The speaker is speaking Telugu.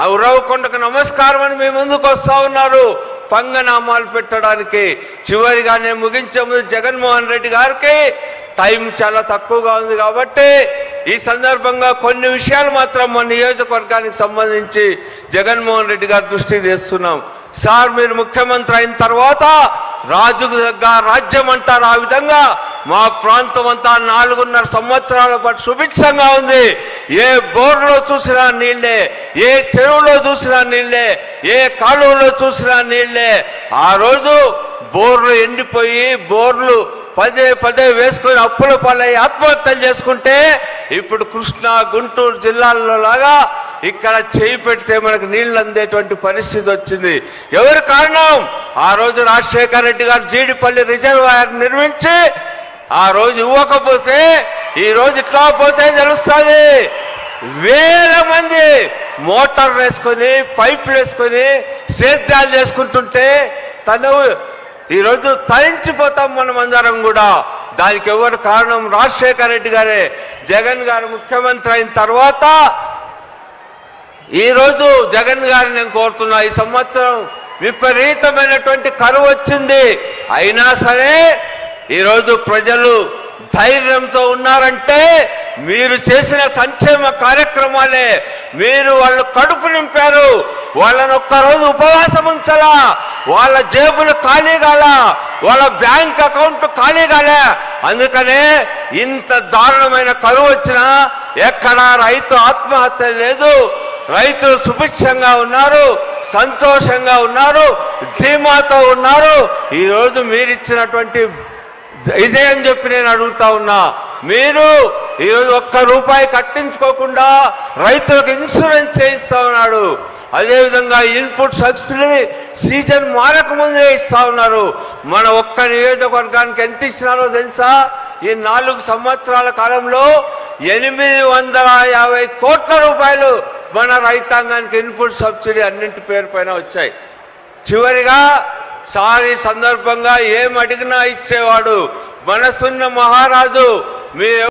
ఆ ఉరవకొండకు నమస్కారం అని మీ ముందుకు వస్తా ఉన్నారు పంగనామాలు పెట్టడానికి. చివరిగా నేను ముగించే ముందు జగన్మోహన్ రెడ్డి గారికి టైం చాలా తక్కువగా ఉంది కాబట్టి ఈ సందర్భంగా కొన్ని విషయాలు మాత్రం మన నియోజకవర్గానికి సంబంధించి జగన్మోహన్ రెడ్డి గారి దృష్టికి తెస్తున్నాం. సార్, మీరు ముఖ్యమంత్రి అయిన తర్వాత రాజుకు దగ్గర రాజ్యం అంటారు, ఆ విధంగా మా ప్రాంతం అంతా 4.5 సంవత్సరాల పాటు సుభిక్షంగా ఉంది. ఏ బోర్లో చూసినా నీళ్లే, ఏ చెరువులో చూసినా నీళ్లే, ఏ కాలువలో చూసినా నీళ్లే. ఆ రోజు బోర్లు ఎండిపోయి బోర్లు పదే వేసుకుని అప్పుల పాలై ఆత్మహత్యలు చేసుకుంటే ఇప్పుడు కృష్ణా గుంటూరు జిల్లాల్లో లాగా ఇక్కడ చేయి పెడితే మనకు నీళ్లు అందేటువంటి పరిస్థితి వచ్చింది. ఎవరి కారణం? ఆ రోజు రాజశేఖర రెడ్డి గారు జీడిపల్లి రిజర్వాయర్ నిర్మించి ఆ రోజు ఇవ్వకపోతే ఈ రోజు ఇట్లా పోతే తెలుస్తుంది. వేల మంది మోటార్ వేసుకొని పైపులు వేసుకొని సేద్యాలు చేసుకుంటుంటే ఈరోజు తరించిపోతాం మనం అందరం కూడా. దానికి ఎవరు కారణం? రాజశేఖర రెడ్డి గారే. జగన్ గారు ముఖ్యమంత్రి అయిన తర్వాత ఈరోజు జగన్ గారిని నేను కోరుతున్నా, ఈ సంవత్సరం విపరీతమైనటువంటి కరువు వచ్చింది. అయినా సరే ఈరోజు ప్రజలు ధైర్యంతో ఉన్నారంటే మీరు చేసిన సంక్షేమ కార్యక్రమాలే. మీరు వాళ్ళు కడుపు నింపారు, వాళ్ళని ఒక్కరోజు ఉపవాసం ఉంచలా, వాళ్ళ జేబులు ఖాళీ కాలా, వాళ్ళ బ్యాంక్ అకౌంట్ ఖాళీ కాలే. అందుకనే ఇంత దారుణమైన కరువు వచ్చినా ఎక్కడా రైతు ఆత్మహత్య లేదు. రైతులు సుభిక్షంగా ఉన్నారు, సంతోషంగా ఉన్నారు, ధీమాతో ఉన్నారు. ఈరోజు మీరిచ్చినటువంటి ఇదే అని చెప్పి నేను అడుగుతా ఉన్నా. మీరు ఈరోజు ₹1 కట్టించుకోకుండా రైతులకు ఇన్సూరెన్స్ చేయిస్తా ఉన్నాడు. అదేవిధంగా ఇన్పుట్ సబ్సిడీ సీజన్ మారక ముందే ఇస్తా ఉన్నారు. మన ఒక్క నియోజకవర్గానికి ఎంత ఇచ్చినారో తెలుసా? ఈ 4 సంవత్సరాల కాలంలో 850 కోట్ల రూపాయలు మన రైతాంగానికి ఇన్పుట్ సబ్సిడీ అన్నింటి పేరు పైన వచ్చాయి. చివరిగా సారి సందర్భంగా ఏం అడిగినా ఇచ్చేవాడు మనసున్న మహారాజు. మీరు